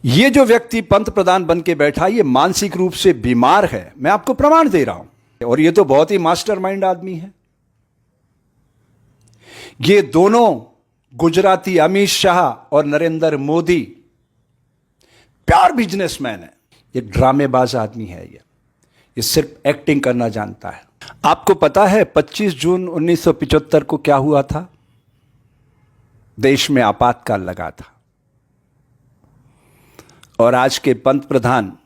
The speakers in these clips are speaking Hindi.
ये जो व्यक्ति पंत प्रधान बन के बैठा ये मानसिक रूप से बीमार है, मैं आपको प्रमाण दे रहा हूं। और ये तो बहुत ही मास्टरमाइंड आदमी है। ये दोनों गुजराती अमित शाह और नरेंद्र मोदी प्योर बिजनेसमैन है। ये ड्रामेबाज आदमी है। ये सिर्फ एक्टिंग करना जानता है। आपको पता है 25 जून 1975 को क्या हुआ था? देश में आपातकाल लगा था और आज के पंत प्रधान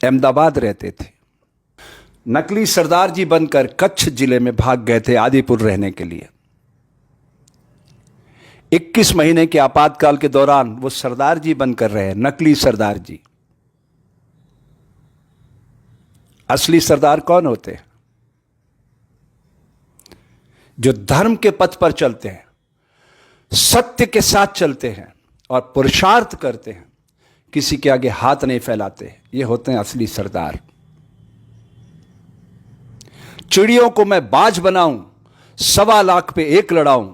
अहमदाबाद रहते थे। नकली सरदार जी बनकर कच्छ जिले में भाग गए थे आदिपुर रहने के लिए। 21 महीने के आपातकाल के दौरान वो सरदार जी बनकर रहे, नकली सरदार जी। असली सरदार कौन होते हैं? जो धर्म के पथ पर चलते हैं, सत्य के साथ चलते हैं और पुरुषार्थ करते हैं, किसी के आगे हाथ नहीं फैलाते। ये होते हैं असली सरदार। चिड़ियों को मैं बाज बनाऊं, 1.25 लाख पे एक लड़ाऊं,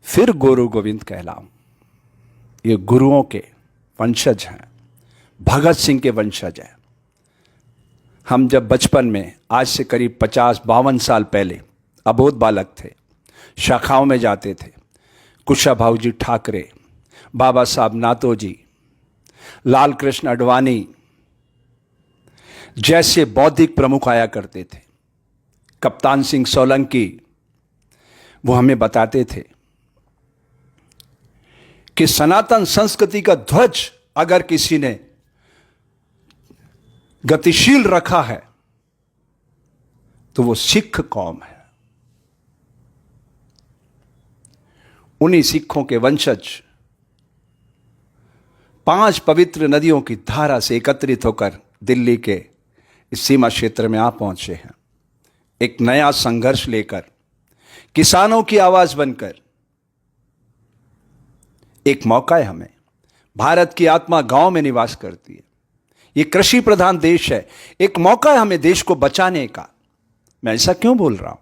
फिर गुरु गोविंद कहलाऊं। ये गुरुओं के वंशज हैं, भगत सिंह के वंशज हैं। हम जब बचपन में, आज से करीब 50-52 साल पहले अबोध बालक थे, शाखाओं में जाते थे, कुशाभाऊ जी ठाकरे, बाबा साहब नातोजी, लाल कृष्ण अडवाणी जैसे बौद्धिक प्रमुख आया करते थे। कप्तान सिंह सोलंकी, वो हमें बताते थे कि सनातन संस्कृति का ध्वज अगर किसी ने गतिशील रखा है तो वो सिख कौम है। उन्हीं सिखों के वंशज 5 पवित्र नदियों की धारा से एकत्रित होकर दिल्ली के इस सीमा क्षेत्र में आ पहुंचे हैं, एक नया संघर्ष लेकर, किसानों की आवाज बनकर। एक मौका है हमें। भारत की आत्मा गांव में निवास करती है। ये कृषि प्रधान देश है। एक मौका है हमें देश को बचाने का। मैं ऐसा क्यों बोल रहा हूं?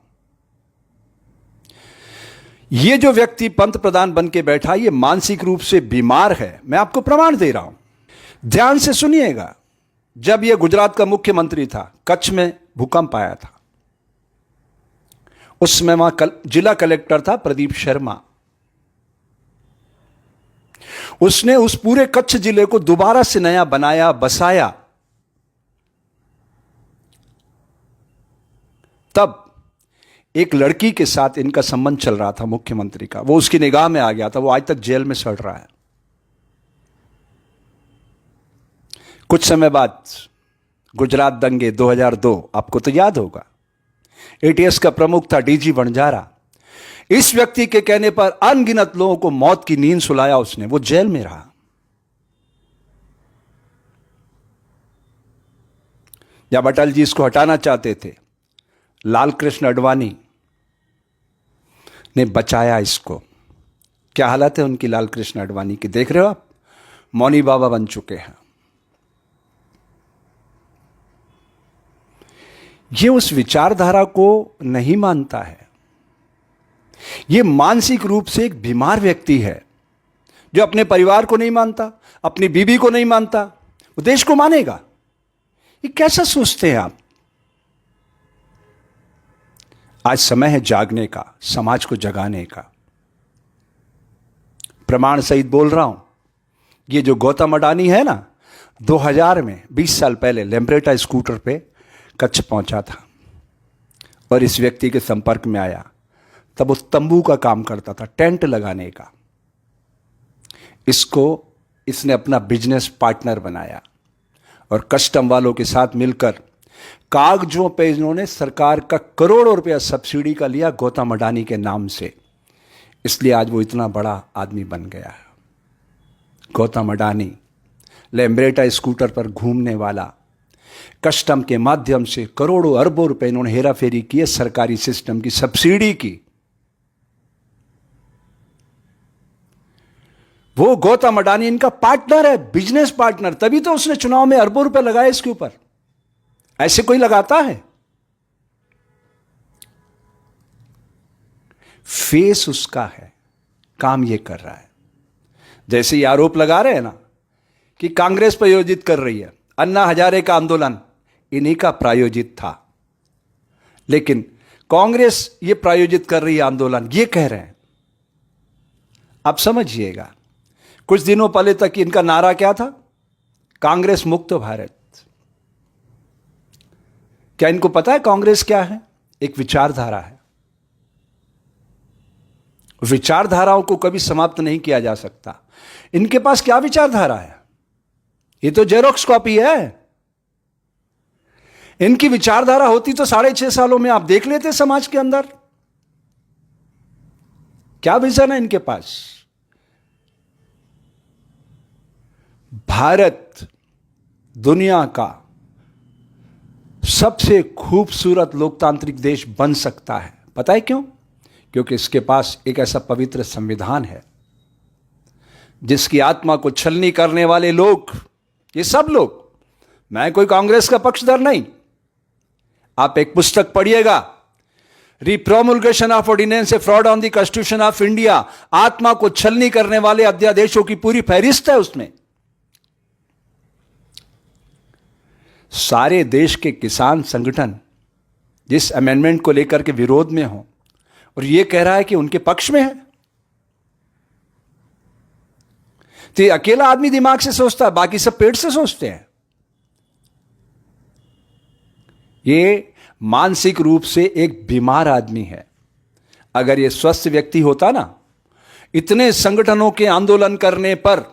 ये जो व्यक्ति पंत प्रधान बन के बैठा ये मानसिक रूप से बीमार है। मैं आपको प्रमाण दे रहा हूं, ध्यान से सुनिएगा। जब यह गुजरात का मुख्यमंत्री था, कच्छ में भूकंप आया था। उस समय वहां जिला कलेक्टर था प्रदीप शर्मा। उसने उस पूरे कच्छ जिले को दोबारा से नया बनाया, बसाया। तब एक लड़की के साथ इनका संबंध चल रहा था मुख्यमंत्री का, वो उसकी निगाह में आ गया था। वो आज तक जेल में सड़ रहा है। कुछ समय बाद गुजरात दंगे 2002, आपको तो याद होगा। एटीएस का प्रमुख था डीजी वणजारा। इस व्यक्ति के कहने पर अनगिनत लोगों को मौत की नींद सुलाया उसने। वो जेल में रहा। जब अटल जी इसको हटाना चाहते थे, लाल कृष्ण अडवाणी ने बचाया इसको। क्या हालत है उनकी, लाल कृष्ण अडवाणी की, देख रहे हो आप? मौनी बाबा बन चुके हैं। ये उस विचारधारा को नहीं मानता है। ये मानसिक रूप से एक बीमार व्यक्ति है जो अपने परिवार को नहीं मानता, अपनी बीवी को नहीं मानता, वो देश को मानेगा। ये कैसा सोचते हैं आप? आज समय है जागने का, समाज को जगाने का। प्रमाण सहित बोल रहा हूं। ये जो गौतम अडानी है ना, 2000 में 20 साल पहले लेम्ब्रेटा स्कूटर पे कच्छ पहुंचा था और इस व्यक्ति के संपर्क में आया। तब वो तंबू का काम करता था, टेंट लगाने का। इसने अपना बिजनेस पार्टनर बनाया और कस्टम वालों के साथ मिलकर कागजों पे इन्होंने सरकार का करोड़ों रुपया सब्सिडी का लिया गौतम अडानी के नाम से। इसलिए आज वो इतना बड़ा आदमी बन गया है। गौतम अडानी लेम्ब्रेटा स्कूटर पर घूमने वाला, कस्टम के माध्यम से करोड़ों अरबों रुपए इन्होंने हेराफेरी किए, सरकारी सिस्टम की सब्सिडी की। वो गौतम अडानी इनका पार्टनर है, बिजनेस पार्टनर। तभी तो उसने चुनाव में अरबों रुपए लगाए इसके ऊपर। ऐसे कोई लगाता है? फेस उसका है, काम ये कर रहा है। जैसे ये आरोप लगा रहे हैं ना कि कांग्रेस प्रायोजित कर रही है, अन्ना हजारे का आंदोलन इन्हीं का प्रायोजित था, लेकिन कांग्रेस ये प्रायोजित कर रही है आंदोलन, ये कह रहे हैं। आप समझिएगा, कुछ दिनों पहले तक इनका नारा क्या था? कांग्रेस मुक्त भारत। क्या इनको पता है कांग्रेस क्या है? एक विचारधारा है। विचारधाराओं को कभी समाप्त नहीं किया जा सकता। इनके पास क्या विचारधारा है? ये तो जेरोक्स कॉपी है। इनकी विचारधारा होती तो 6.5 सालों में आप देख लेते समाज के अंदर क्या विजन है इनके पास। भारत दुनिया का सबसे खूबसूरत लोकतांत्रिक देश बन सकता है। पता है क्यों? क्योंकि इसके पास एक ऐसा पवित्र संविधान है जिसकी आत्मा को छलनी करने वाले लोग, ये सब लोग, मैं कोई कांग्रेस का पक्षधर नहीं, आप एक पुस्तक पढ़िएगा, repromulgation of ordinance a fraud on the constitution of India, आत्मा को छलनी करने वाले अध्यादेशों की पूरी फहरिस्त है उसमें। सारे देश के किसान संगठन जिस अमेंडमेंट को लेकर के विरोध में हो और यह कह रहा है कि उनके पक्ष में है, तो ये अकेला आदमी दिमाग से सोचता है, बाकी सब पेट से सोचते हैं। ये मानसिक रूप से एक बीमार आदमी है। अगर ये स्वस्थ व्यक्ति होता ना, इतने संगठनों के आंदोलन करने पर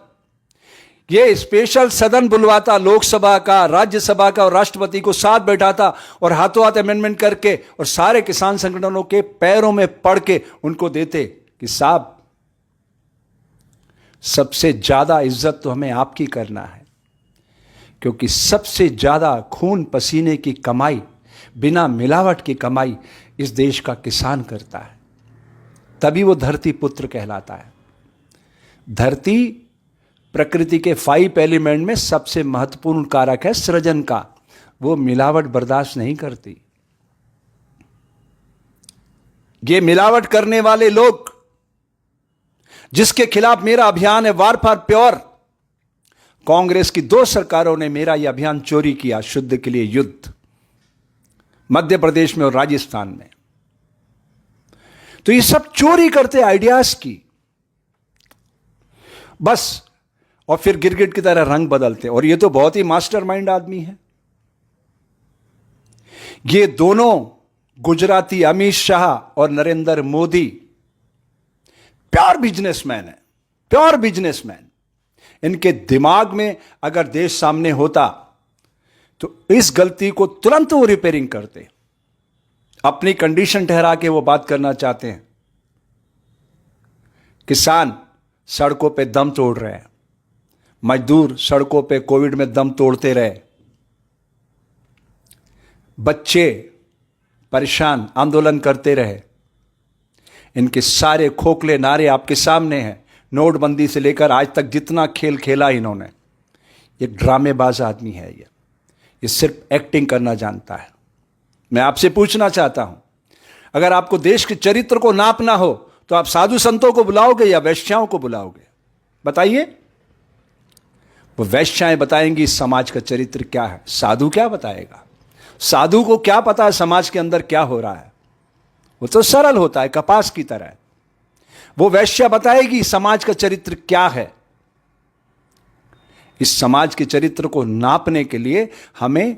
ये स्पेशल सदन बुलवाता, लोकसभा का, राज्यसभा का और राष्ट्रपति को साथ बैठाता और हाथों हाथ अमेंडमेंट करके और सारे किसान संगठनों के पैरों में पड़ के उनको देते कि साहब सबसे ज्यादा इज्जत तो हमें आपकी करना है, क्योंकि सबसे ज्यादा खून पसीने की कमाई, बिना मिलावट की कमाई इस देश का किसान करता है। तभी वो धरती पुत्र कहलाता है। धरती प्रकृति के 5 एलिमेंट में सबसे महत्वपूर्ण कारक है सृजन का, वो मिलावट बर्दाश्त नहीं करती। ये मिलावट करने वाले लोग जिसके खिलाफ मेरा अभियान है वार फॉर प्योर, कांग्रेस की 2 सरकारों ने मेरा यह अभियान चोरी किया, शुद्ध के लिए युद्ध, मध्य प्रदेश में और राजस्थान में। तो ये सब चोरी करते आइडियाज की बस, और फिर गिरगिट की तरह रंग बदलते। और ये तो बहुत ही मास्टरमाइंड आदमी है। ये दोनों गुजराती अमित शाह और नरेंद्र मोदी प्योर बिजनेसमैन है, प्योर बिजनेसमैन। इनके दिमाग में अगर देश सामने होता तो इस गलती को तुरंत वो रिपेयरिंग करते। अपनी कंडीशन ठहरा के वो बात करना चाहते हैं। किसान सड़कों पे दम तोड़ रहे हैं, मजदूर सड़कों पे कोविड में दम तोड़ते रहे, बच्चे परेशान आंदोलन करते रहे। इनके सारे खोखले नारे आपके सामने हैं। नोटबंदी से लेकर आज तक जितना खेल खेला इन्होंने, ये ड्रामेबाज आदमी है। ये सिर्फ एक्टिंग करना जानता है। मैं आपसे पूछना चाहता हूं, अगर आपको देश के चरित्र को नापना हो तो आप साधु संतों को बुलाओगे या वैश्याओं को बुलाओगे? बताइए। वो वैश्याएं बताएंगी समाज का चरित्र क्या है, साधु क्या बताएगा? साधु को क्या पता है समाज के अंदर क्या हो रहा है? वो तो सरल होता है, कपास की तरह। वो वैश्या बताएगी समाज का चरित्र क्या है। इस समाज के चरित्र को नापने के लिए हमें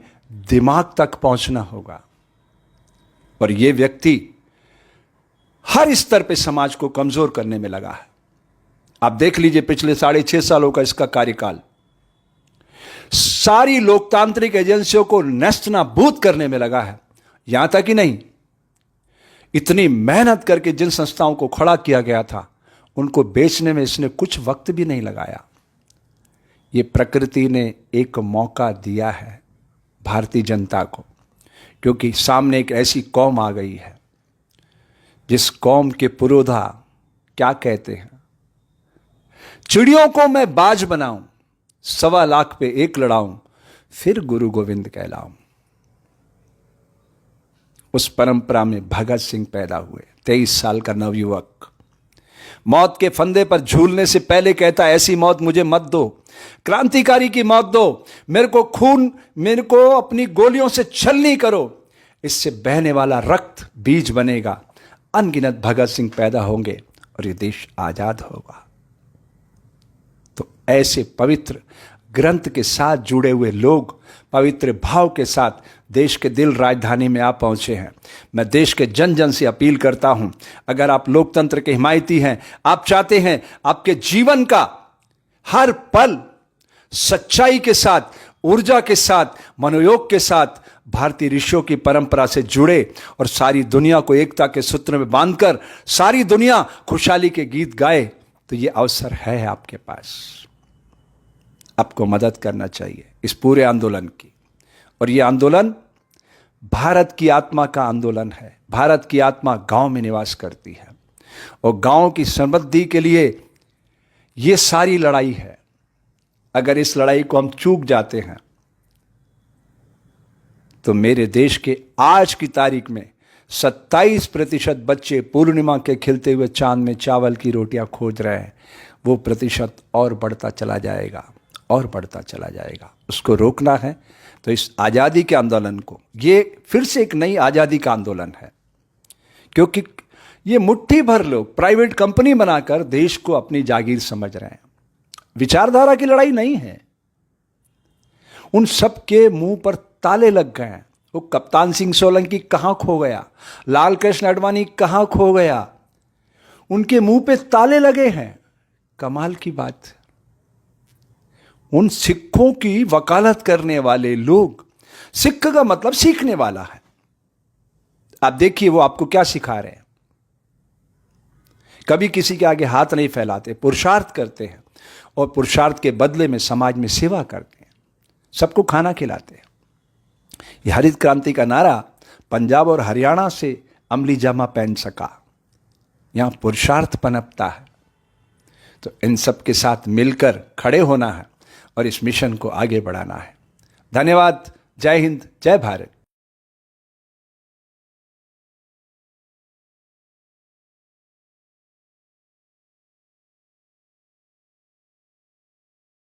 दिमाग तक पहुंचना होगा। और यह व्यक्ति हर स्तर पे समाज को कमजोर करने में लगा है। आप देख लीजिए पिछले 6.5 सालों का इसका कार्यकाल, सारी लोकतांत्रिक एजेंसियों को नेस्तनाबूद करने में लगा है। यहां तक ही नहीं, इतनी मेहनत करके जिन संस्थाओं को खड़ा किया गया था उनको बेचने में इसने कुछ वक्त भी नहीं लगाया। ये प्रकृति ने एक मौका दिया है भारतीय जनता को, क्योंकि सामने एक ऐसी कौम आ गई है जिस कौम के पुरोधा क्या कहते हैं, चिड़ियों को मैं बाज बनाऊं, 1.25 लाख पे एक लड़ाऊं, फिर गुरु गोविंद कहलाऊं। उस परंपरा में भगत सिंह पैदा हुए, 23 साल का नवयुवक। मौत के फंदे पर झूलने से पहले कहता, ऐसी मौत मुझे मत दो, क्रांतिकारी की मौत दो, मेरे को अपनी गोलियों से छलनी करो, इससे बहने वाला रक्त बीज बनेगा, अनगिनत भगत सिंह पैदा होंगे और ये देश आजाद होगा। तो ऐसे पवित्र ग्रंथ के साथ जुड़े हुए लोग पवित्र भाव के साथ देश के दिल राजधानी में आ पहुंचे हैं। मैं देश के जन जन से अपील करता हूं, अगर आप लोकतंत्र के हिमायती हैं, आप चाहते हैं आपके जीवन का हर पल सच्चाई के साथ, ऊर्जा के साथ, मनोयोग के साथ भारतीय ऋषियों की परंपरा से जुड़े और सारी दुनिया को एकता के सूत्र में बांधकर सारी दुनिया खुशहाली के गीत गाए, तो ये अवसर है आपके पास। आपको मदद करना चाहिए इस पूरे आंदोलन की। और ये आंदोलन भारत की आत्मा का आंदोलन है। भारत की आत्मा गांव में निवास करती है और गांव की समृद्धि के लिए ये सारी लड़ाई है। अगर इस लड़ाई को हम चूक जाते हैं तो मेरे देश के आज की तारीख में 27% बच्चे पूर्णिमा के खिलते हुए चांद में चावल की रोटियां खोज रहे हैं। वो प्रतिशत और बढ़ता चला जाएगा और बढ़ता चला जाएगा। उसको रोकना है तो इस आज़ादी के आंदोलन को, ये फिर से एक नई आज़ादी का आंदोलन है, क्योंकि ये मुट्ठी भर लोग प्राइवेट कंपनी बनाकर देश को अपनी जागीर समझ रहे हैं। विचारधारा की लड़ाई नहीं है। उन सब के मुंह पर ताले लग गए हैं। वो कप्तान सिंह सोलंकी कहां खो गया, लाल कृष्ण आडवाणी कहां खो गया, उनके मुंह पे ताले लगे हैं। कमाल की बात, उन सिखों की वकालत करने वाले लोग, सिख का मतलब सीखने वाला है। आप देखिए वो आपको क्या सिखा रहे हैं। कभी किसी के आगे हाथ नहीं फैलाते, पुरुषार्थ करते हैं और पुरुषार्थ के बदले में समाज में सेवा करते हैं, सबको खाना खिलाते हैं। यह हरित क्रांति का नारा पंजाब और हरियाणा से अमली जामा पहन सका। यहां पुरुषार्थ पनपता है। तो इन सब के साथ मिलकर खड़े होना है और इस मिशन को आगे बढ़ाना है। धन्यवाद। जय हिंद, जय भारत।